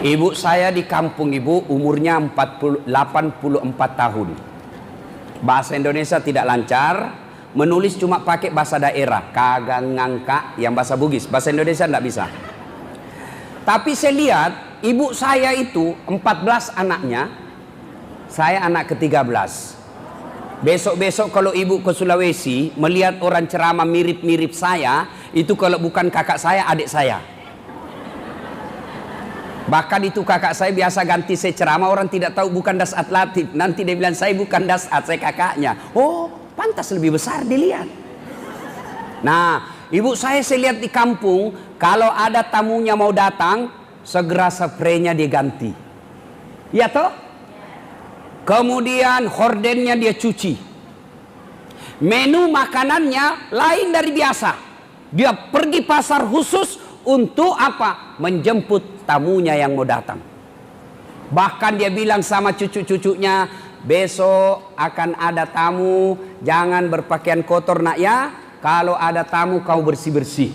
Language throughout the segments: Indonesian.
Ibu saya di kampung ibu umurnya 84 tahun. Bahasa Indonesia tidak lancar, menulis cuma pakai bahasa daerah, kagak ngangka yang bahasa Bugis. Bahasa Indonesia tidak bisa. Tapi saya lihat ibu saya itu 14 anaknya, saya anak ke-13. Besok-besok kalau ibu ke Sulawesi melihat orang ceramah mirip-mirip saya, itu kalau bukan kakak saya, adik saya. Bahkan itu kakak saya biasa ganti saya ceramah, orang tidak tahu bukan Dasat Latif. Nanti dia bilang saya bukan Dasat, saya kakaknya. Oh, pantas lebih besar dilihat. Nah, ibu saya lihat di kampung, kalau ada tamunya mau datang, segera spraynya dia ganti. Ya toh? Kemudian hordennya dia cuci. Menu makanannya lain dari biasa. Dia pergi pasar khusus untuk apa? Menjemput tamunya yang mau datang. Bahkan dia bilang sama cucu-cucunya, besok akan ada tamu, jangan berpakaian kotor nak ya. Kalau ada tamu kau bersih-bersih.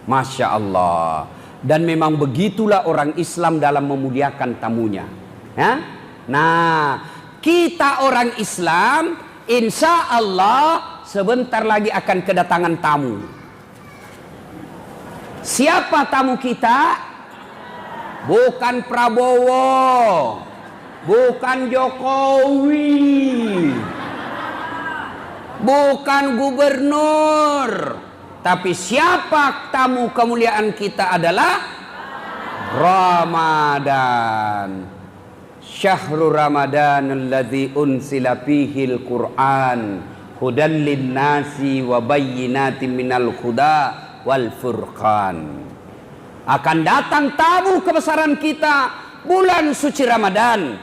Masya Allah. Dan memang begitulah orang Islam dalam memuliakan tamunya. Ya? Nah, kita orang Islam, insya Allah sebentar lagi akan kedatangan tamu. Siapa tamu kita? Bukan Prabowo, bukan Jokowi, bukan gubernur. Tapi siapa tamu kemuliaan kita adalah Ramadan. Syahrul Ramadan alladzi unsila fihil Qur'an hudan linnasi wa bayyinatin minal huda wal furqan. Akan datang tamu kebesaran kita bulan suci Ramadan.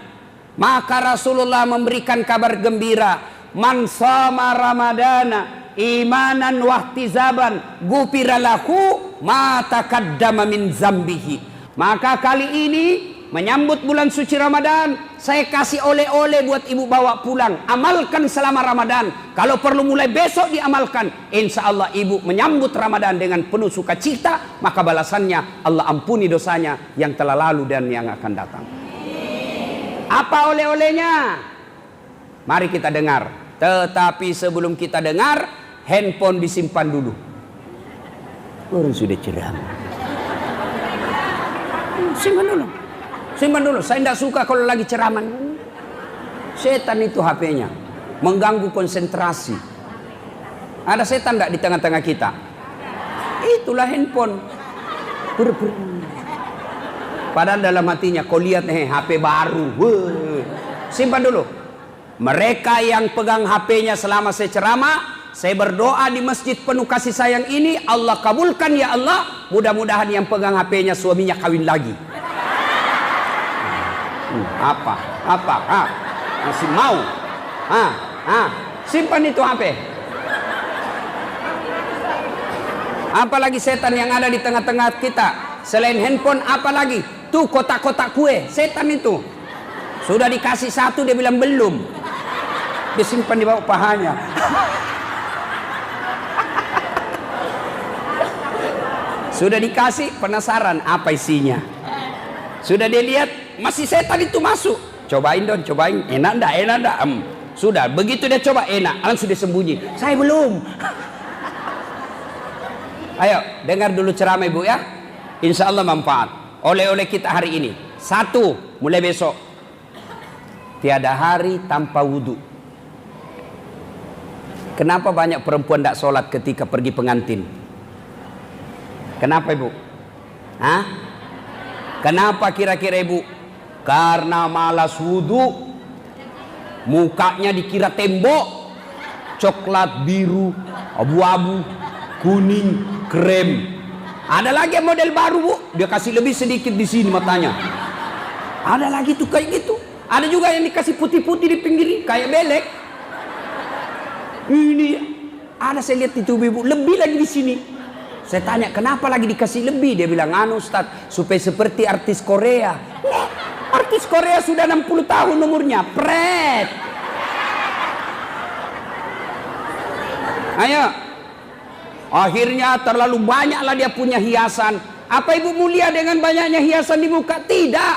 Maka Rasulullah memberikan kabar gembira, man shoma ramadana imanan wahtizaban ghufira lahu ma taqaddama min zambihi. Maka kali ini menyambut bulan suci Ramadan, saya kasih oleh-oleh buat ibu bawa pulang. Amalkan selama Ramadan. Kalau perlu mulai besok diamalkan. Insya Allah ibu menyambut Ramadan dengan penuh sukacita, maka balasannya Allah ampuni dosanya yang telah lalu dan yang akan datang. Apa oleh-olehnya? Mari kita dengar. Tetapi sebelum kita dengar, handphone disimpan dulu. Orang sudah ceramah. Simpan dulu. Simpan dulu, saya tidak suka kalau lagi ceramah. Setan itu HP-nya mengganggu konsentrasi. Ada setan tidak di tengah-tengah kita? Itulah handphone. Padahal dalam hatinya kau lihat HP baru. Simpan dulu. Mereka yang pegang HP-nya selama saya ceramah, saya berdoa di masjid penuh kasih sayang ini, Allah kabulkan ya Allah. Mudah-mudahan yang pegang HP-nya suaminya kawin lagi. Apa? Masih mau? Simpan itu HP. Apalagi setan yang ada di tengah-tengah kita selain handphone, apalagi? Tuh kotak-kotak kue, setan itu. Sudah dikasih satu dia bilang belum. Dia simpan di bawah pahanya. Sudah dikasih, penasaran apa isinya. Sudah dia lihat, masih setan itu masuk. Cobain dong, cobain. Enak enggak? Sudah, begitu dia coba enak, langsung dia sembunyi. Saya belum. Ayo, dengar dulu ceramah ibu ya. Insya Allah manfaat. Oleh-oleh kita hari ini. 1, mulai besok. Tiada hari tanpa wudhu. Kenapa banyak perempuan tidak sholat ketika pergi pengantin? Kenapa ibu? Kenapa kira-kira ibu? Karena malas wudhu. Mukanya dikira tembok. Coklat, biru, abu-abu, kuning, krem. Ada lagi model baru bu, dia kasih lebih sedikit di sini matanya. Ada lagi tuh kayak gitu. Ada juga yang dikasih putih-putih di pinggir kayak belek. Ini ada saya lihat itu ibu, lebih lagi di sini. Saya tanya kenapa lagi dikasih lebih, dia bilang Ustaz supaya seperti artis Korea. Artis Korea sudah 60 tahun umurnya, pret. Ayo. Akhirnya terlalu banyaklah dia punya hiasan. Apa ibu mulia dengan banyaknya hiasan di muka? Tidak.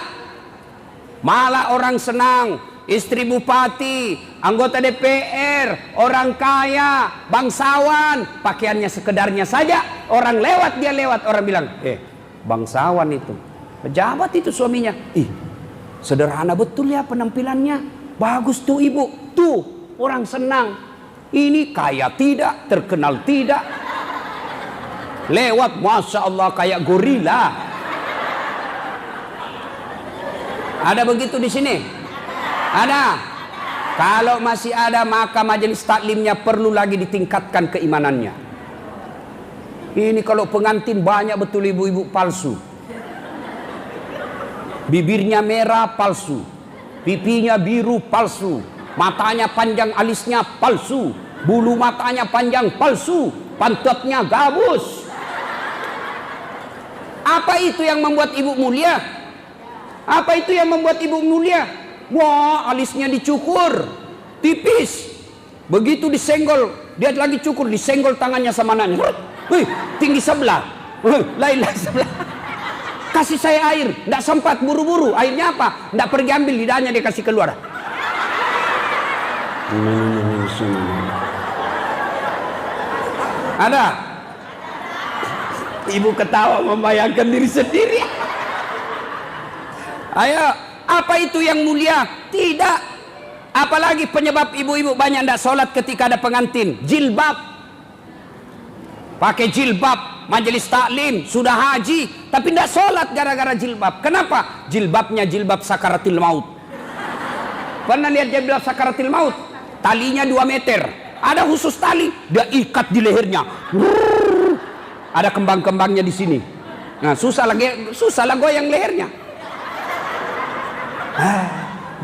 Malah orang senang, istri bupati, anggota DPR, orang kaya, bangsawan, pakaiannya sekedarnya saja. Orang lewat, dia lewat, orang bilang, bangsawan itu, pejabat itu suaminya. Ih, sederhana betul ya penampilannya, bagus tuh ibu. Tuh, orang senang. Ini kaya tidak, terkenal tidak. Lewat, Masya Allah, kayak gorila. Ada begitu di sini? Ada. Kalau masih ada, maka majelis taklimnya perlu lagi ditingkatkan keimanannya. Ini kalau pengantin banyak betul ibu-ibu palsu. Bibirnya merah palsu, pipinya biru palsu, matanya panjang, alisnya palsu, bulu matanya panjang palsu, pantatnya gabus. Apa itu yang membuat ibu mulia? Apa itu yang membuat ibu mulia? Wah, alisnya dicukur, tipis. Begitu disenggol, dia lagi cukur, disenggol tangannya sama anaknya. Wih, tinggi sebelah. Lain sebelah. Kasih saya air, tidak sempat, buru-buru. Airnya apa? Tidak pergi ambil, lidahnya dia kasih keluar. Ada? Ibu ketawa membayangkan diri sendiri. Ayo, apa itu yang mulia? Tidak. Apalagi penyebab ibu-ibu banyak tidak sholat ketika ada pengantin. Jilbab. Pakai jilbab, majelis taklim, sudah haji, tapi tidak sholat gara-gara jilbab. Kenapa? Jilbabnya jilbab sakaratil maut. Pernah lihat jilbab sakaratil maut? Talinya 2 meter. Ada khusus tali, dia ikat di lehernya. Ada kembang-kembangnya di sini. Nah, susah lah goyang lehernya.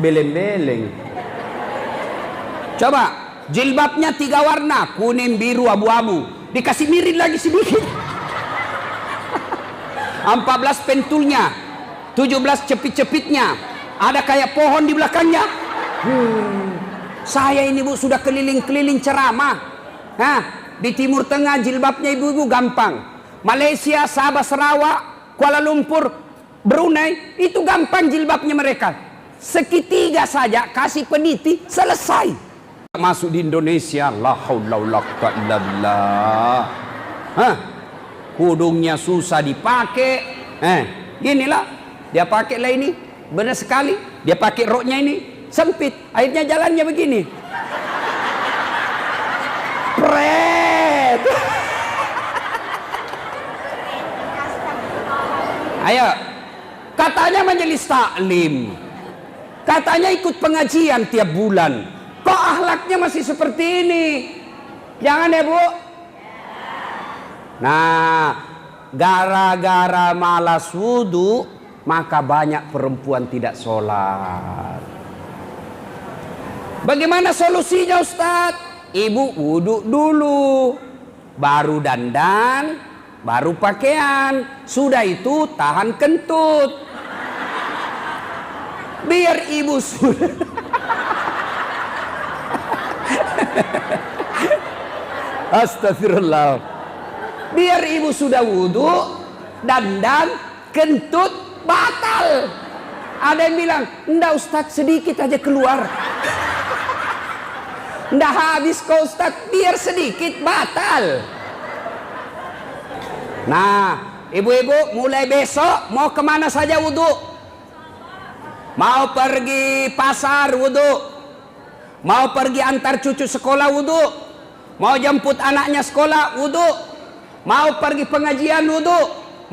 Beleng-beleng. Coba, jilbabnya 3 warna, kuning, biru, abu-abu. Dikasih mirin lagi sedikit. 14 pentulnya, 17 cepit-cepitnya. Ada kayak pohon di belakangnya. Saya ini bu sudah keliling-keliling ceramah. Nah, di Timur Tengah jilbabnya ibu-ibu gampang. Malaysia, Sabah, Sarawak, Kuala Lumpur, Brunei, itu gampang jilbabnya mereka. Sekitiga saja kasih peniti, selesai. Masuk di Indonesia, la haula wala quwwata illa billah. Kudungnya susah dipakai. Inilah dia pakai lah ini, benar sekali. Dia pakai roknya ini sempit, akhirnya jalannya begini. Pret. Ayo, katanya majelis taklim, katanya ikut pengajian tiap bulan. Kok akhlaknya masih seperti ini? Jangan ya bu. Nah, gara-gara malas wudu, maka banyak perempuan tidak sholat. Bagaimana solusinya Ustadz? Ibu wudu dulu, baru dandan, baru pakaian. Sudah itu tahan kentut. Biar ibu sudah Astagfirullah. Biar ibu sudah wudu, dandan, kentut, batal. Ada yang bilang, enggak Ustadz, sedikit aja keluar. Enggak habis kok Ustadz, biar sedikit, batal. Nah, ibu-ibu mulai besok mau kemana saja wudu. Mau pergi pasar wudu, mau pergi antar cucu sekolah wudu, mau jemput anaknya sekolah wudu, mau pergi pengajian wudu,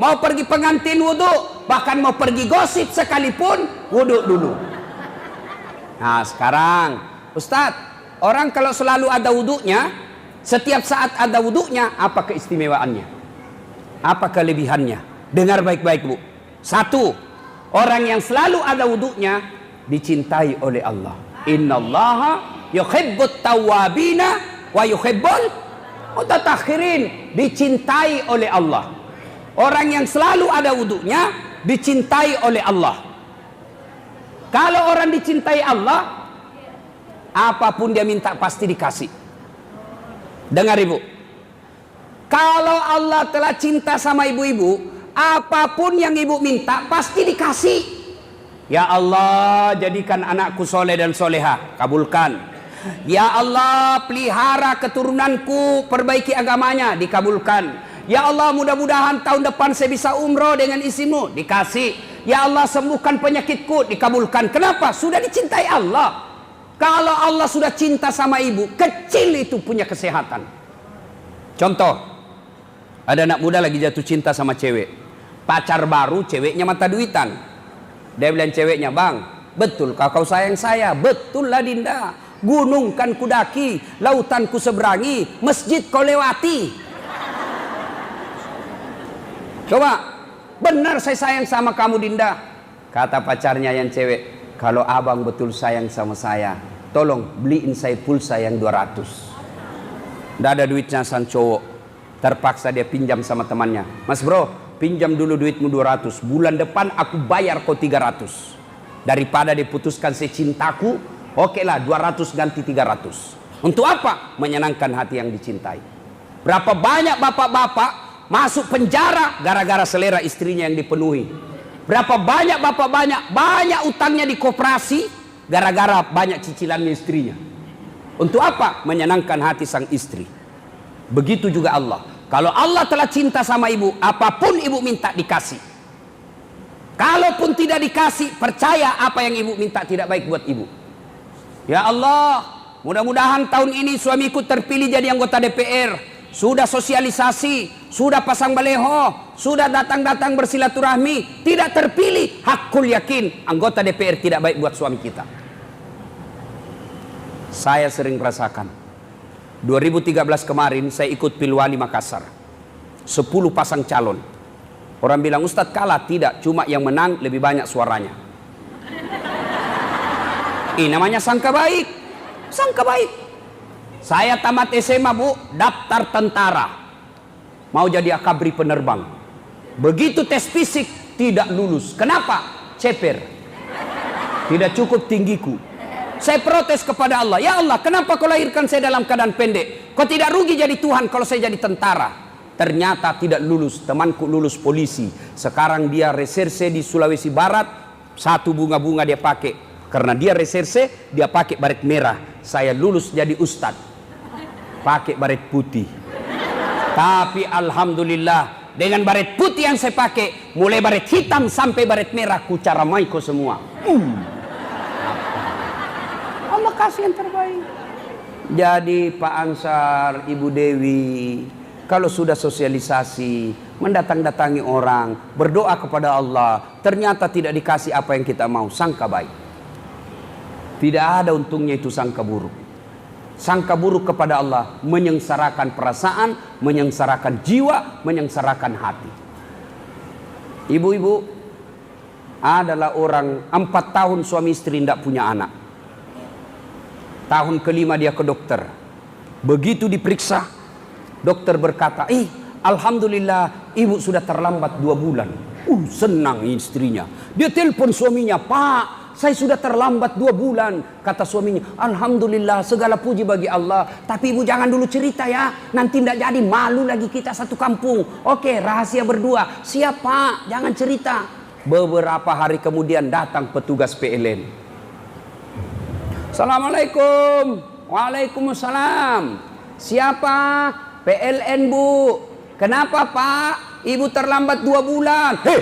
mau pergi pengantin wudu, bahkan mau pergi gosip sekalipun wudu dulu. Nah sekarang Ustadz, orang kalau selalu ada wudunya, setiap saat ada wudunya, apa keistimewaannya? Apa kelebihannya? Dengar baik-baik bu. Satu, orang yang selalu ada wudunya dicintai oleh Allah. Innallaha yuhibbut tawwabina wa yuhibbul mutatahhirin. Dicintai oleh Allah. Orang yang selalu ada wudunya dicintai oleh Allah. Kalau orang dicintai Allah, apapun dia minta pasti dikasih. Dengar ibu, kalau Allah telah cinta sama ibu-ibu, apapun yang ibu minta pasti dikasih. Ya Allah, jadikan anakku soleh dan soleha, kabulkan. Ya Allah, pelihara keturunanku, perbaiki agamanya, dikabulkan. Ya Allah, mudah-mudahan tahun depan saya bisa umroh dengan isimu, dikasih. Ya Allah, sembuhkan penyakitku, dikabulkan. Kenapa? Sudah dicintai Allah. Kalau Allah sudah cinta sama ibu, kecil itu punya kesehatan. Contoh, ada anak muda lagi jatuh cinta sama cewek. Pacar baru, ceweknya mata duitan. Dia bilang ceweknya, bang, betul kau sayang saya? Betul lah Dinda. Gunung kan kudaki, lautan ku seberangi, masjid kau lewati. Coba, benar saya sayang sama kamu Dinda. Kata pacarnya yang cewek, kalau abang betul sayang sama saya, tolong beliin saya pulsa yang 200. Nggak ada duitnya sang cowok. Terpaksa dia pinjam sama temannya. Mas bro, pinjam dulu duitmu 200. Bulan depan aku bayar kau 300. Daripada diputuskan secintaku, oke lah 200 ganti 300. Untuk apa? Menyenangkan hati yang dicintai. Berapa banyak bapak-bapak masuk penjara gara-gara selera istrinya yang dipenuhi. Berapa banyak bapak banyak utangnya di koperasi gara-gara banyak cicilannya istrinya. Untuk apa? Menyenangkan hati sang istri. Begitu juga Allah. Kalau Allah telah cinta sama ibu, apapun ibu minta dikasih. Kalaupun tidak dikasih, percaya apa yang ibu minta tidak baik buat ibu. Ya Allah, mudah-mudahan tahun ini suamiku terpilih jadi anggota DPR. Sudah sosialisasi, sudah pasang baleho, sudah datang-datang bersilaturahmi, tidak terpilih. Hakul yakin anggota DPR tidak baik buat suami kita. Saya sering merasakan. 2013 kemarin saya ikut Pilwali Makassar. 10 pasang calon. Orang bilang, Ustadz kalah. Tidak, cuma yang menang lebih banyak suaranya. Ini namanya sangka baik. Sangka baik. Saya tamat SMA bu, daftar tentara. Mau jadi akabri penerbang. Begitu tes fisik, tidak lulus. Kenapa? Ceper. Tidak cukup tinggiku. Saya protes kepada Allah. Ya Allah, kenapa kau lahirkan saya dalam keadaan pendek? Kau tidak rugi jadi Tuhan kalau saya jadi tentara. Ternyata tidak lulus. Temanku lulus polisi. Sekarang dia reserse di Sulawesi Barat. Satu bunga-bunga dia pakai. Karena dia reserse, dia pakai baret merah. Saya lulus jadi ustadz. Pakai baret putih. Tapi alhamdulillah, dengan baret putih yang saya pakai, mulai baret hitam sampai baret merah, ku cara maiko semua. Allah kasih yang terbaik. Jadi Pak Ansar, Ibu Dewi, kalau sudah sosialisasi, mendatang-datangi orang, berdoa kepada Allah, ternyata tidak dikasih apa yang kita mau, sangka baik. Tidak ada untungnya itu sangka buruk. Sangka buruk kepada Allah menyengsarakan perasaan, menyengsarakan jiwa, menyengsarakan hati. Ibu-ibu adalah orang 4 tahun suami istri tidak punya anak. Tahun kelima dia ke dokter. Begitu diperiksa, dokter berkata, alhamdulillah ibu sudah terlambat 2 bulan. Senang istrinya. Dia telepon suaminya, Pak, saya sudah terlambat 2 bulan. Kata suaminya, alhamdulillah, segala puji bagi Allah. Tapi ibu jangan dulu cerita ya, nanti tidak jadi, malu lagi kita satu kampung. Oke, rahasia berdua. Siap Pak, jangan cerita. Beberapa hari kemudian datang petugas PLN. Assalamualaikum. Waalaikumsalam. Siapa? PLN bu. Kenapa Pak? Ibu terlambat 2 bulan. Hei,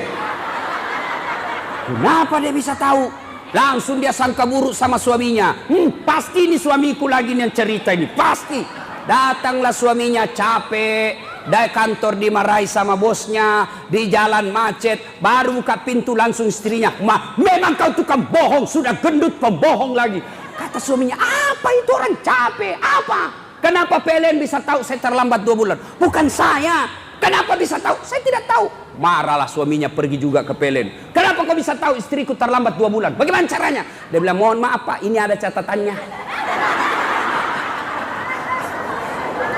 kenapa dia bisa tahu? Langsung dia sangka buruk sama suaminya. Pasti ini suamiku lagi yang cerita ini. Pasti. Datanglah suaminya capek. Dari kantor dimarahi sama bosnya. Di jalan macet. Baru buka pintu langsung istrinya. Memang kau tukang bohong. Sudah gendut pembohong lagi. Kata suaminya, apa itu orang capek? Apa? Kenapa PLN bisa tahu saya terlambat 2 bulan? Bukan saya. Kenapa bisa tahu? Saya tidak tahu. Marahlah suaminya pergi juga ke PLN. Kenapa kau bisa tahu istriku terlambat 2 bulan? Bagaimana caranya? Dia bilang, mohon maaf Pak, ini ada catatannya.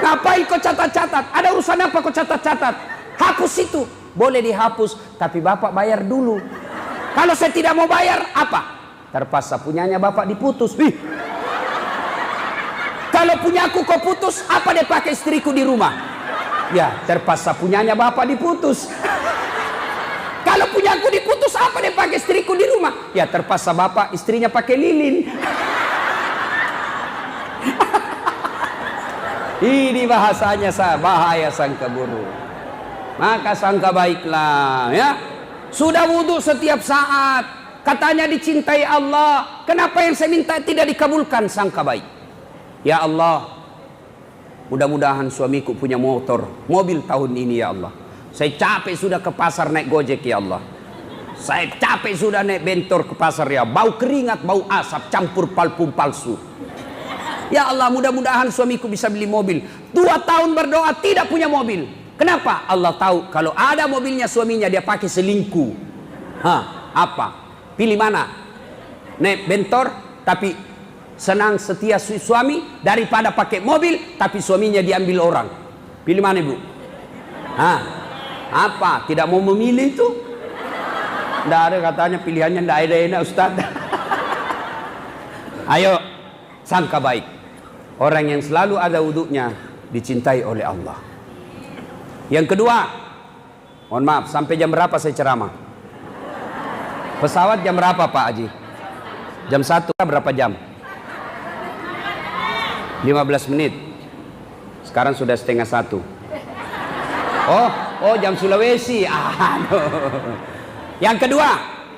Ngapain kau catat-catat? Ada urusan apa kau catat-catat? Hapus itu. Boleh dihapus, tapi Bapak bayar dulu. Kalau saya tidak mau bayar, apa? Terpaksa punyanya Bapak diputus. Kalau punyaku kau putus, apa dia pakai istriku di rumah? Ya, terpaksa punyanya Bapak diputus. punya aku diputus, apa dia pakai istriku di rumah? Ya terpaksa bapak istrinya pakai lilin. Ini bahasanya bahaya sangka buruk. Maka sangka baiklah ya. Sudah wudhu setiap saat, katanya dicintai Allah. Kenapa yang saya minta tidak dikabulkan? Sangka baik. Ya Allah, mudah-mudahan suamiku punya mobil tahun ini ya Allah. Saya capek sudah ke pasar naik Gojek ya Allah. Saya capek sudah naik bentor ke pasar ya. Bau keringat, bau asap, campur parfum palsu. Ya Allah, mudah-mudahan suamiku bisa beli mobil. 2 tahun berdoa tidak punya mobil. Kenapa? Allah tahu kalau ada mobilnya suaminya dia pakai selingkuh. Apa? Pilih mana? Naik bentor tapi senang setia suami daripada pakai mobil tapi suaminya diambil orang. Pilih mana ibu? Apa? Tidak mau memilih itu? Tidak ada katanya pilihannya, tidak ada enak Ustaz. Ayo sangka baik. Orang yang selalu ada wudhunya dicintai oleh Allah. Yang kedua, mohon maaf, sampai jam berapa saya ceramah? Pesawat jam berapa Pak Haji? Jam 1, berapa jam? 15 menit. Sekarang sudah setengah 1. Oh jam Sulawesi. Yang kedua,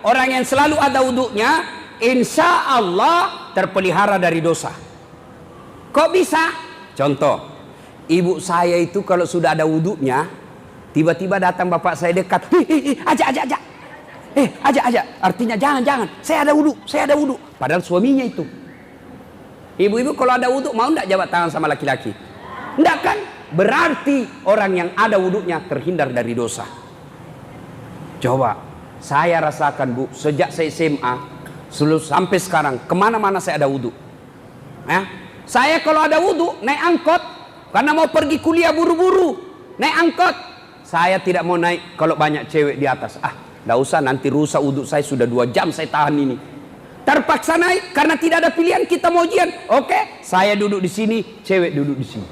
orang yang selalu ada wudhunya, insya Allah terpelihara dari dosa. Kok bisa? Contoh, ibu saya itu kalau sudah ada wudhunya, tiba-tiba datang bapak saya dekat, ajak. Ajak. Artinya jangan. Saya ada wudhu. Padahal suaminya itu. Ibu-ibu kalau ada wudhu mau enggak jabat tangan sama laki-laki? Enggak kan? Berarti orang yang ada wudhunya terhindar dari dosa. Coba, saya rasakan Bu, sejak saya SMA, sampai sekarang, kemana-mana saya ada wudhu. Saya kalau ada wudhu naik angkot karena mau pergi kuliah buru-buru, naik angkot. Saya tidak mau naik kalau banyak cewek di atas. Tidak usah, nanti rusak wudhu saya, sudah 2 jam saya tahan ini. Terpaksa naik karena tidak ada pilihan, kita mau ujian. Oke, saya duduk di sini, cewek duduk di sini.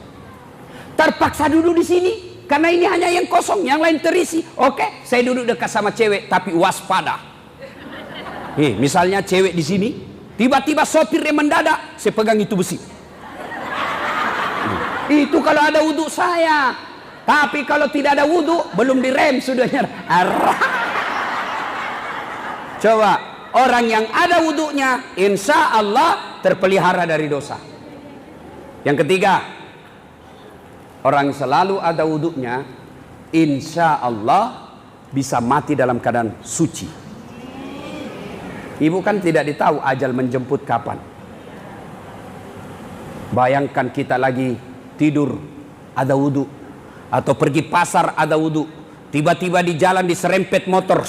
Terpaksa duduk di sini karena ini hanya yang kosong, yang lain terisi. Oke, saya duduk dekat sama cewek tapi waspada. Misalnya cewek di sini, tiba-tiba sopirnya mendadak, saya pegang itu besi. Itu kalau ada wudhu saya. Tapi kalau tidak ada wudhu, belum direm sudah nyerah. Coba, orang yang ada wudhunya, insya Allah terpelihara dari dosa. Yang ketiga, orang yang selalu ada wudhunya, insya Allah bisa mati dalam keadaan suci. Ibu kan tidak tahu ajal menjemput kapan. Bayangkan kita lagi tidur ada wudhu, atau pergi pasar ada wudhu, tiba-tiba di jalan diserempet motor,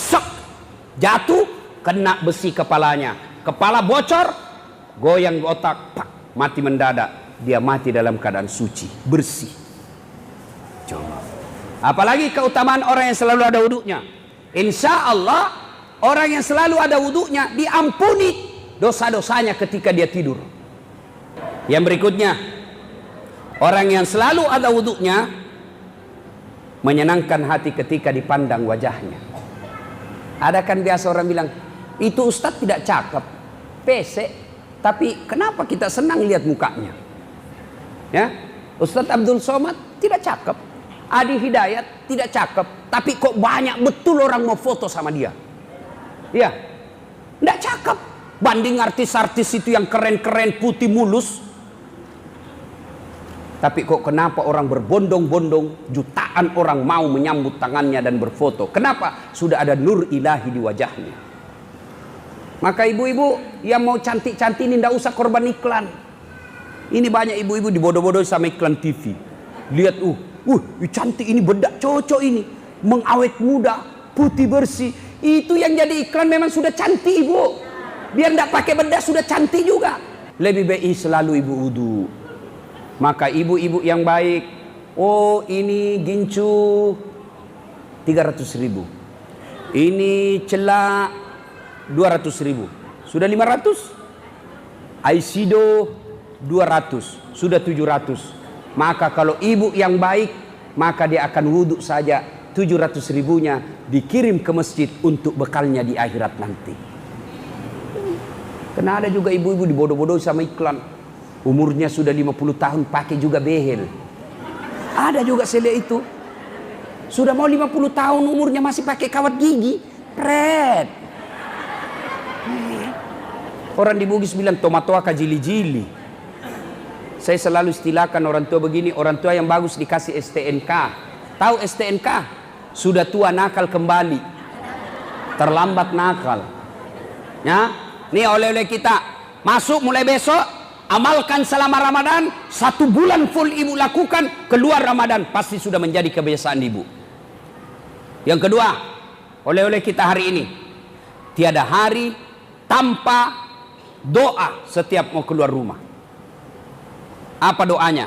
jatuh, kena besi kepalanya, kepala bocor, goyang otak, mati mendadak. Dia mati dalam keadaan suci, bersih. Coba, apalagi keutamaan orang yang selalu ada wudhunya. Insya Allah orang yang selalu ada wudhunya diampuni dosa-dosanya ketika dia tidur. Yang berikutnya, orang yang selalu ada wudhunya menyenangkan hati ketika dipandang wajahnya. Ada kan biasa orang bilang, itu Ustadz tidak cakep, pesek, tapi kenapa kita senang lihat mukanya? Ya, Ustadz Abdul Somad tidak cakep, Adi Hidayat tidak cakep, tapi kok banyak betul orang mau foto sama dia. Ya, tidak cakep. Banding artis-artis itu yang keren-keren putih mulus. Tapi kok kenapa orang berbondong-bondong, jutaan orang mau menyambut tangannya dan berfoto? Kenapa? Sudah ada nur ilahi di wajahnya. Maka ibu-ibu yang mau cantik-cantik ini tidak usah korban iklan. Ini banyak ibu-ibu dibodoh-bodoh sama iklan TV. Lihat, cantik ini, bedak cocok ini, mengawet muda, putih bersih. Itu yang jadi iklan memang sudah cantik ibu. Biar tidak pakai bedak sudah cantik juga. Lebih baik selalu ibu wudhu. Maka ibu-ibu yang baik, ini gincu 300.000, ini celak 200.000, sudah 500. Aisido 200, sudah 700. Maka kalau ibu yang baik, maka dia akan wudhu saja 700 ribunya dikirim ke masjid untuk bekalnya di akhirat nanti. Karena ada juga ibu-ibu dibodoh-bodoh sama iklan. Umurnya sudah 50 tahun pakai juga behel. Ada juga saya lihat itu. Sudah mau 50 tahun umurnya masih pakai kawat gigi. Pret. Orang di Bugis bilang tomatoa kajili-jili. Saya selalu istilahkan orang tua begini, orang tua yang bagus dikasih STNK. Tahu STNK? Sudah tua nakal kembali. Terlambat nakal. Ya, nih oleh-oleh kita. Masuk mulai besok, amalkan selama Ramadan, 1 bulan full ibu lakukan, keluar Ramadan pasti sudah menjadi kebiasaan ibu. Yang kedua, oleh-oleh kita hari ini, tiada hari tanpa doa setiap mau keluar rumah. Apa doanya?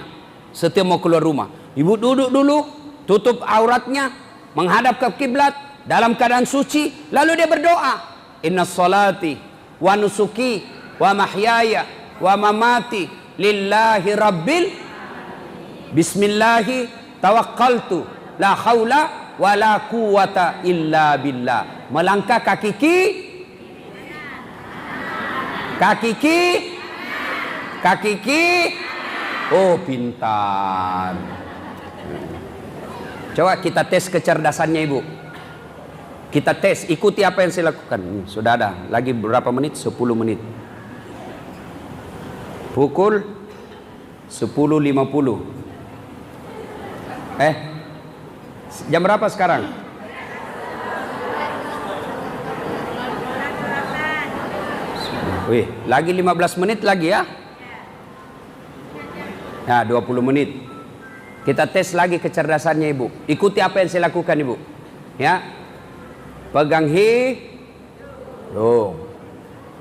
Setiap mau keluar rumah, ibu duduk dulu, tutup auratnya, menghadap ke kiblat dalam keadaan suci, lalu dia berdoa, inna salati wa nusuki wa mahyaya wa mamati lillahi rabbil bismillahi tawakkaltu la haula wa la quwata illa billah. Melangkah kaki kaki. Oh, pintar. Coba kita tes kecerdasannya ibu. Kita tes, ikuti apa yang saya lakukan. Sudah ada, lagi berapa menit? 10 menit. Pukul 10.50. Jam berapa sekarang? Wih, lagi 15 menit lagi ya. Nah, 20 menit. Kita tes lagi kecerdasannya ibu. Ikuti apa yang saya lakukan ibu. Ya. Pegang hidung,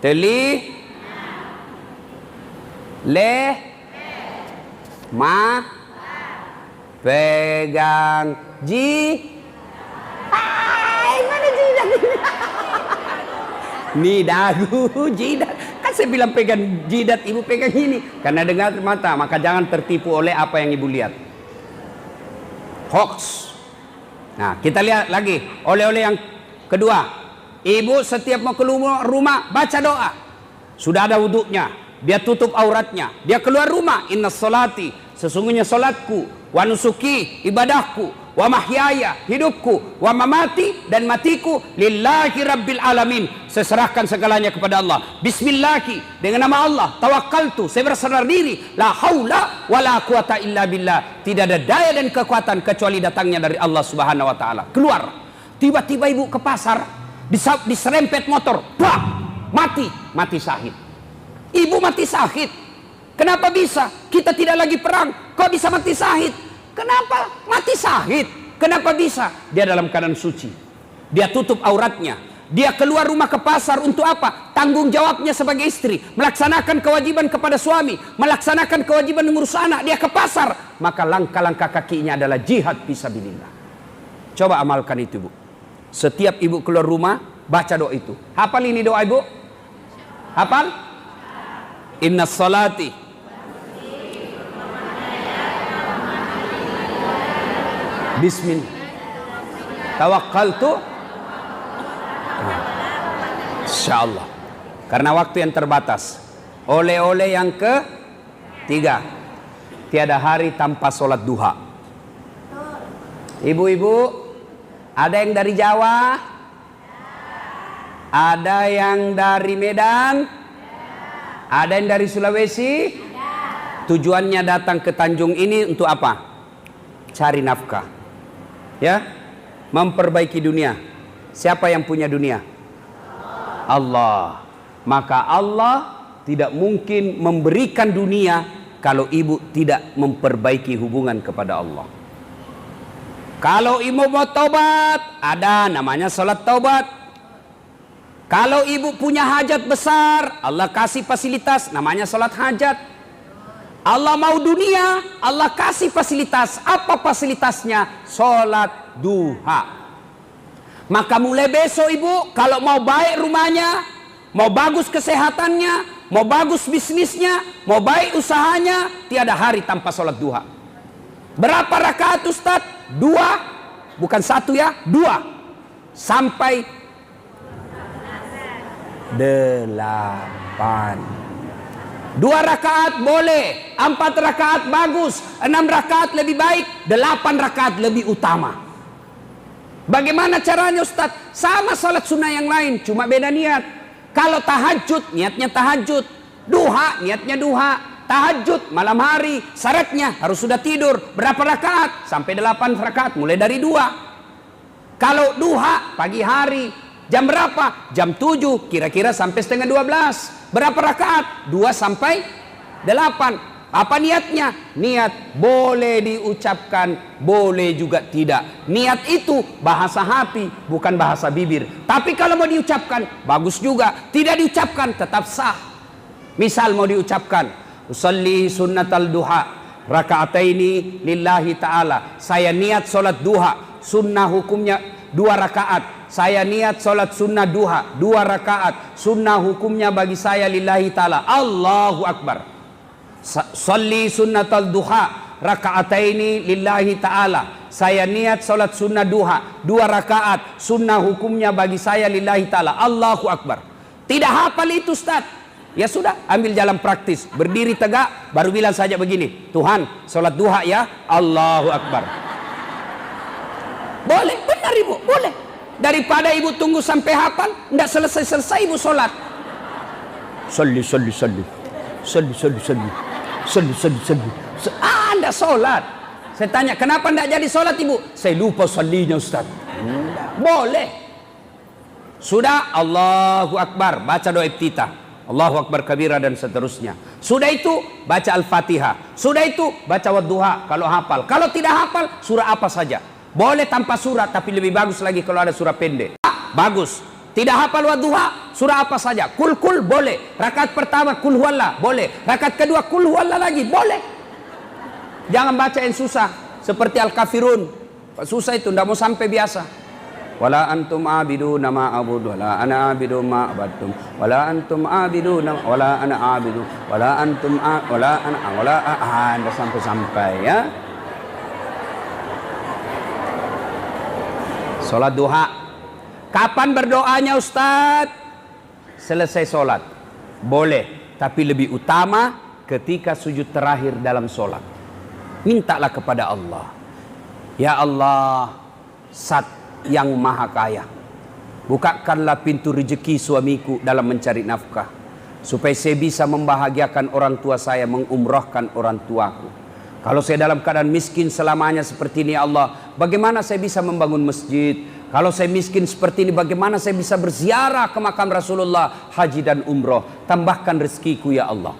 teli, pegang mana jidat ini? Nih dagu, jidat. Kan saya bilang pegang jidat, ibu pegang ini. Karena dengar mata, maka jangan tertipu oleh apa yang ibu lihat. Hoax. Nah, kita lihat lagi oleh-oleh yang kedua, ibu setiap mau keluar rumah baca doa. Sudah ada wuduknya, dia tutup auratnya, dia keluar rumah, inna salati, sesungguhnya salatku, wa nusuki, ibadahku, wa mahyaya, hidupku, wa mamati, dan matiku, lillahi rabbil alamin, seserahkan segalanya kepada Allah. Bismillahi, dengan nama Allah, tawakkaltu, saya bersandar diri, la haula wa la quwata illa billah, tidak ada daya dan kekuatan kecuali datangnya dari Allah Subhanahu wa taala. Keluar. Tiba-tiba ibu ke pasar, diserempet motor, bah, mati syahid. Ibu mati syahid. Kenapa bisa? Kita tidak lagi perang, kok bisa mati syahid? Kenapa mati syahid? Kenapa bisa? Dia dalam keadaan suci. Dia tutup auratnya. Dia keluar rumah ke pasar untuk apa? Tanggung jawabnya sebagai istri, melaksanakan kewajiban kepada suami, melaksanakan kewajiban mengurus anak. Dia ke pasar, maka langkah-langkah kakinya adalah jihad fisabilillah. Coba amalkan itu bu. Setiap ibu keluar rumah, baca doa itu. Hafal ini doa ibu? Hafal? Inna salati bismillah tawakkaltu. Insyaallah. Karena waktu yang terbatas. Oleh-oleh yang ketiga, tiada hari tanpa sholat duha. Ibu-ibu, ada yang dari Jawa? Ada yang dari Medan? Ada yang dari Sulawesi? Tujuannya datang ke Tanjung ini untuk apa? Cari nafkah. Ya? Memperbaiki dunia. Siapa yang punya dunia? Allah. Maka Allah tidak mungkin memberikan dunia kalau ibu tidak memperbaiki hubungan kepada Allah. Kalau ibu mau taubat, ada namanya salat taubat. Kalau ibu punya hajat besar, Allah kasih fasilitas, namanya salat hajat. Allah mau dunia, Allah kasih fasilitas. Apa fasilitasnya? Salat duha. Maka mulai besok ibu, kalau mau baik rumahnya, mau bagus kesehatannya, mau bagus bisnisnya, mau baik usahanya, tiada hari tanpa salat duha. Berapa rakaat Ustaz? 2 bukan 1 ya, 2 sampai 8. 2 rakaat boleh, 4 rakaat bagus, 6 rakaat lebih baik, 8 rakaat lebih utama. Bagaimana caranya Ustaz? Sama salat sunnah yang lain, cuma beda niat. Kalau tahajud, niatnya tahajud. Duha, niatnya duha. Tahajud, malam hari, syaratnya harus sudah tidur. Berapa rakaat? Sampai 8 rakaat, mulai dari 2. Kalau duha, pagi hari. Jam berapa? Jam 7, kira-kira sampai setengah 12. Berapa rakaat? 2 sampai 8. Apa niatnya? Niat boleh diucapkan, boleh juga tidak. Niat itu bahasa hati, bukan bahasa bibir. Tapi kalau mau diucapkan, bagus juga. Tidak diucapkan, tetap sah. Misal mau diucapkan, usalli sunnatal duha rakaataini lillahi ta'ala. Saya niat sholat duha, sunnah hukumnya 2 rakaat. Saya niat sholat sunnah duha 2 rakaat. Sunnah hukumnya bagi saya lillahi ta'ala. Allahu Akbar. Salli sunnatal duha rakaataini lillahi ta'ala. Saya niat sholat sunnah duha 2 rakaat. Sunnah hukumnya bagi saya lillahi ta'ala. Allahu Akbar. Tidak hafal itu Ustaz. Ya sudah, ambil jalan praktis. Berdiri tegak, baru bilang saja begini. Tuhan, sholat duha ya. Allahu Akbar. Boleh, benar ibu, boleh. Daripada ibu tunggu sampai hafal, tidak selesai-selesai ibu sholat. Salli, salli, salli. Salli, salli, salli. Salli, salli, salli. Anda sholat. Saya tanya, kenapa tidak jadi sholat ibu? Saya lupa sallinya Ustaz. Boleh. Sudah, Allahu Akbar. Baca doa iftitah. Allahu Akbar kabira dan seterusnya. Sudah itu, baca Al-Fatihah. Sudah itu, baca wadduha kalau hafal. Kalau tidak hafal, surah apa saja. Boleh tanpa surat, tapi lebih bagus lagi kalau ada surah pendek. Bagus. Tidak hafal wadduha, surah apa saja. Kul boleh. Rakaat pertama kul huwallah, boleh. Rakaat kedua kul huwallah lagi, boleh. Jangan baca yang susah seperti Al-Kafirun. Susah itu, tidak mau sampai biasa. Wala antum abiduna ma a'budu wala ana abidu ma abadtum wala antum abiduna wala ana abidu wala antum wala ana wala Anda sampai ya. Salat duha. Kapan berdoanya Ustaz? Selesai sholat. Boleh, tapi lebih utama ketika sujud terakhir dalam sholat. Mintalah kepada Allah. Ya Allah, Zat yang maha kaya, bukakanlah pintu rezeki suamiku dalam mencari nafkah, supaya saya bisa membahagiakan orang tua saya, mengumrahkan orang tuaku. Kalau saya dalam keadaan miskin selamanya seperti ini ya Allah, bagaimana saya bisa membangun masjid? Kalau saya miskin seperti ini, bagaimana saya bisa berziarah ke makam Rasulullah, haji dan umroh? Tambahkan rezekiku ya Allah.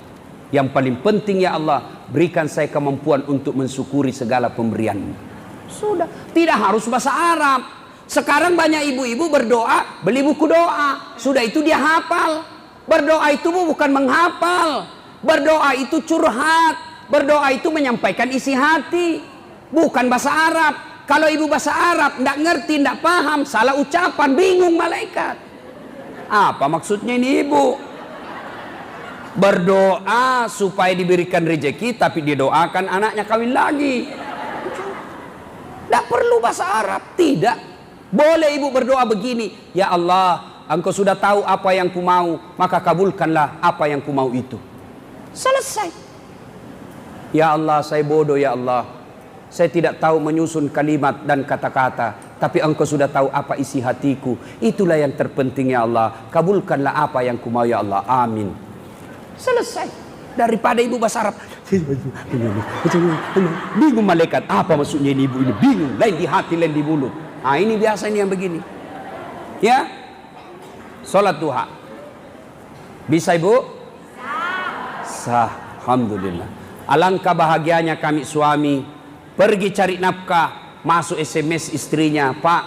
Yang paling penting ya Allah, berikan saya kemampuan untuk mensyukuri segala pemberian-Mu. Sudah, tidak harus bahasa Arab. Sekarang banyak ibu-ibu berdoa, beli buku doa. Sudah itu dia hafal. Berdoa itu bukan menghafal. Berdoa itu curhat. Berdoa itu menyampaikan isi hati. Bukan bahasa Arab. Kalau ibu bahasa Arab, tidak ngerti, tidak paham, salah ucapan, bingung malaikat. Apa maksudnya ini ibu? Berdoa supaya diberikan rezeki, tapi dia doakan anaknya kawin lagi. Tidak perlu bahasa Arab, tidak. Boleh ibu berdoa begini, ya Allah, Engkau sudah tahu apa yang ku mau, maka kabulkanlah apa yang ku mau itu. Selesai. Ya Allah, saya bodoh ya Allah. Saya tidak tahu menyusun kalimat dan kata-kata, tapi Engkau sudah tahu apa isi hatiku. Itulah yang terpenting ya Allah. Kabulkanlah apa yang ku mau ya Allah. Amin. Selesai. Daripada ibu bahasa Arab, bingung malaikat. Apa maksudnya ini ibu ini? Bingung. Lain di hati, lain di mulut. Ah, ini biasa ini yang begini. Ya. Salat duha. Bisa ibu? Sah. Alhamdulillah. Alangkah bahagianya kami suami. Pergi cari nafkah, masuk SMS istrinya, Pak,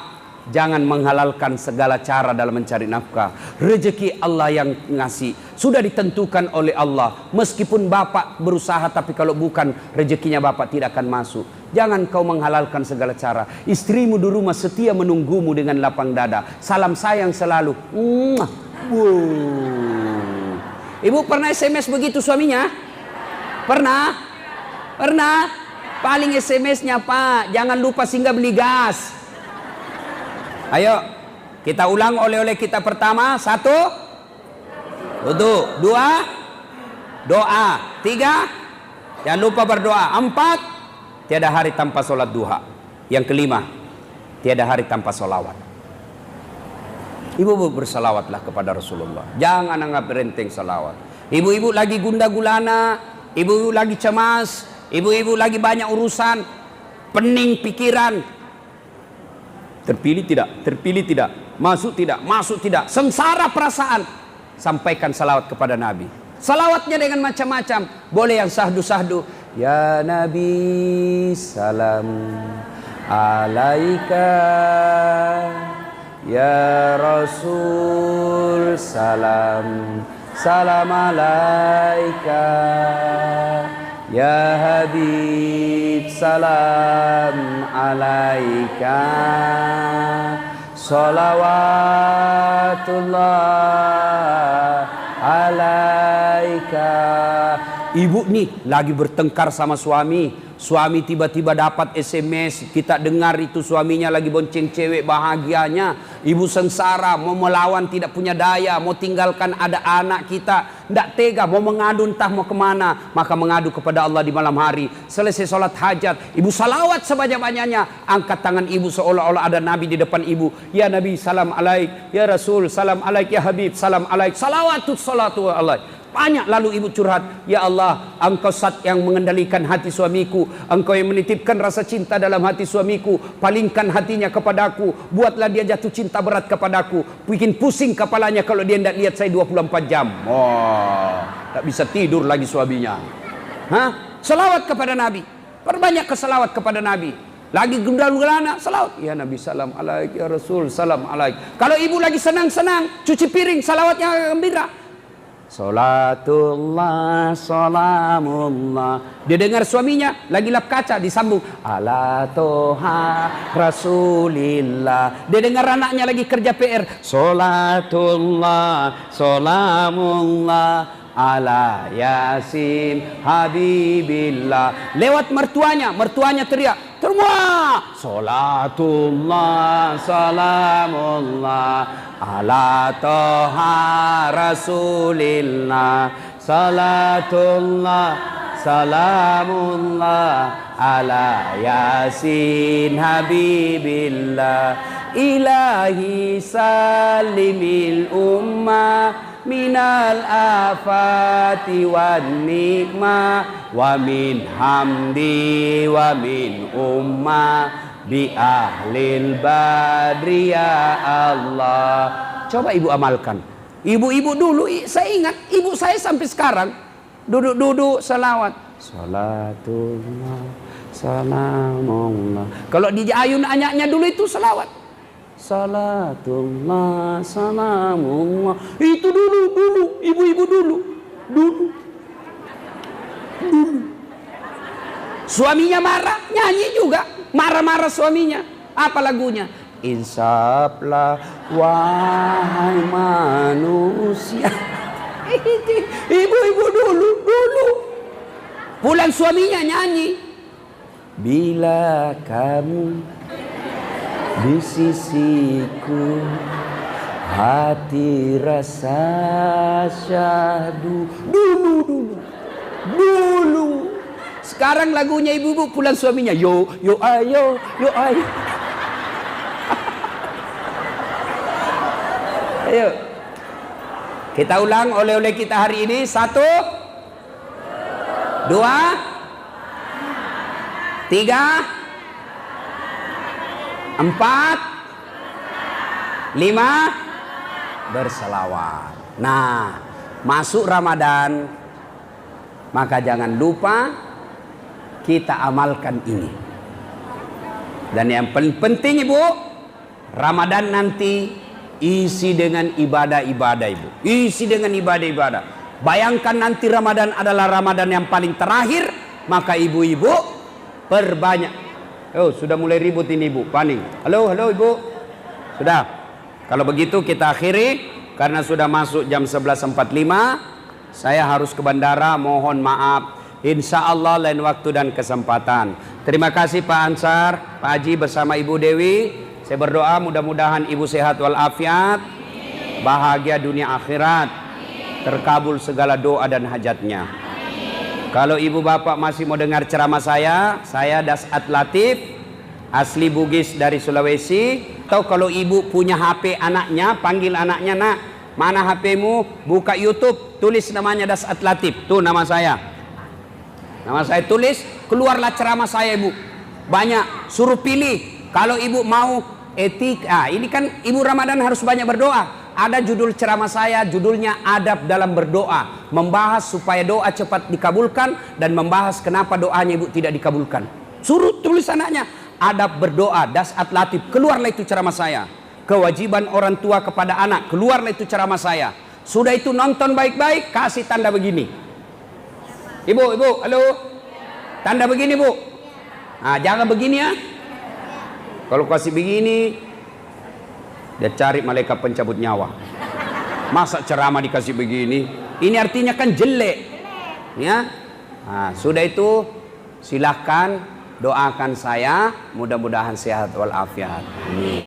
jangan menghalalkan segala cara dalam mencari nafkah. Rezeki Allah yang ngasih, sudah ditentukan oleh Allah. Meskipun bapak berusaha, tapi kalau bukan rezekinya bapak tidak akan masuk. Jangan kau menghalalkan segala cara. Istrimu di rumah setia menunggumu dengan lapang dada. Salam sayang selalu. Ibu pernah SMS begitu suaminya? Pernah? Pernah? Paling SMS-nya, Pak, jangan lupa singgah beli gas. Ayo, kita ulang oleh-oleh kita pertama. 1, wudu. 2, doa. 3, jangan lupa berdoa. 4, tiada hari tanpa sholat duha. Yang kelima, tiada hari tanpa sholawat. Ibu-ibu bersalawatlah kepada Rasulullah. Jangan anggap enteng salawat. Ibu-ibu lagi gundah gulana, ibu-ibu lagi cemas, ibu-ibu lagi banyak urusan, pening pikiran. Terpilih tidak, terpilih tidak, masuk tidak, masuk tidak, sengsara perasaan. Sampaikan salawat kepada Nabi. Salawatnya dengan macam-macam. Boleh yang sahdu-sahdu. Ya Nabi salam alaika, ya Rasul salam, salam alaika, ya Habib salam alaika, salawatullah alaika. Ibu nih lagi bertengkar sama suami. Suami tiba-tiba dapat SMS, kita dengar itu suaminya lagi bonceng cewek bahagianya. Ibu sengsara, mau melawan tidak punya daya, mau tinggalkan ada anak kita, tidak tega, mau mengadu entah mau kemana. Maka mengadu kepada Allah di malam hari. Selesai sholat hajat, ibu salawat sebanyak-banyaknya. Angkat tangan ibu seolah-olah ada Nabi di depan ibu. Ya Nabi salam alaik, ya Rasul salam alaik, ya Habib salam alaik, salawatu salatu alaik. Banyak lalu ibu curhat, ya Allah, engkau zat yang mengendalikan hati suamiku, engkau yang menitipkan rasa cinta dalam hati suamiku, palingkan hatinya kepadaku, buatlah dia jatuh cinta berat kepadaku, bikin pusing kepalanya kalau dia tidak lihat saya 24 jam. Tak bisa tidur lagi suaminya. Selawat kepada Nabi, perbanyak keselawat kepada Nabi. Lagi gundah gulana, salawat. Ya Nabi salam alaik, ya Rasul salam alaik. Kalau ibu lagi senang-senang cuci piring, salawatnya gembira. Salatullah, salamullah. Dia dengar suaminya lagi lap kaca, disambung ala toha rasulillah. Dia dengar anaknya lagi kerja PR. Salatullah, salamullah ala yasin habibillah. Lewat mertuanya teriak, semua salatullah, salamullah ala toha rasulillah, salatullah, salamullah ala yasin habibillah, ilahi salimil ummah minal afati wan nikmah wa min hamdi wa min ummah bi ahlil badri ya Allah. Coba ibu amalkan. Ibu-ibu dulu, saya ingat ibu saya sampai sekarang duduk-duduk salawat. Salatullah, salamullah. Kalau di ayun anyaknya dulu itu salawat. Salatullah, salamullah. Itu dulu, ibu-ibu dulu. Suaminya marah, nyanyi juga. Marah-marah suaminya. Apa lagunya? Insaflah wahai manusia. Ibu-ibu dulu. Pulang suaminya nyanyi. Bila kamu di sisiku, hati rasa syahdu. Dulu. Sekarang lagunya ibu-ibu pulang suaminya. Yo ayo. Ayo. Kita ulang oleh-oleh kita hari ini. 1, 2, 3, 4, 5, berselawat. Nah, masuk Ramadan, maka jangan lupa kita amalkan ini. Dan yang paling penting ibu, Ramadan nanti isi dengan ibadah-ibadah ibu. Isi dengan ibadah-ibadah. Bayangkan nanti Ramadan adalah Ramadan yang paling terakhir, maka ibu-ibu perbanyak. Oh, sudah mulai ribut ini ibu, paning. Halo ibu. Sudah. Kalau begitu kita akhiri karena sudah masuk jam 11.45. Saya harus ke bandara, mohon maaf. Insya Allah lain waktu dan kesempatan. Terima kasih Pak Ansar, Pak Haji bersama Ibu Dewi. Saya berdoa mudah-mudahan ibu sehat walafiat, bahagia dunia akhirat, terkabul segala doa dan hajatnya. Kalau ibu bapak masih mau dengar ceramah saya Dasat Latif, asli Bugis dari Sulawesi. Atau kalau ibu punya HP anaknya, panggil anaknya, nak, mana HP-mu? Buka YouTube, tulis namanya Dasat Latif. Tuh nama saya. Nama saya tulis, keluarlah ceramah saya ibu. Banyak, suruh pilih. Kalau ibu mau etika, ini kan ibu Ramadan harus banyak berdoa. Ada judul ceramah saya, judulnya Adab dalam Berdoa. Membahas supaya doa cepat dikabulkan dan membahas kenapa doanya ibu tidak dikabulkan. Suruh tulis anaknya. Adab berdoa, Dasat Latif, keluarlah itu ceramah saya. Kewajiban orang tua kepada anak, keluarlah itu ceramah saya. Sudah itu nonton baik-baik, kasih tanda begini. Ibu, halo. Tanda begini, Bu. Nah, jangan begini ya. Kalau kasih begini, dia cari malaikat pencabut nyawa. Masa ceramah dikasih begini? Ini artinya kan jelek. Ya. Nah, sudah itu silahkan doakan saya, mudah-mudahan sehat walafiat. Amin.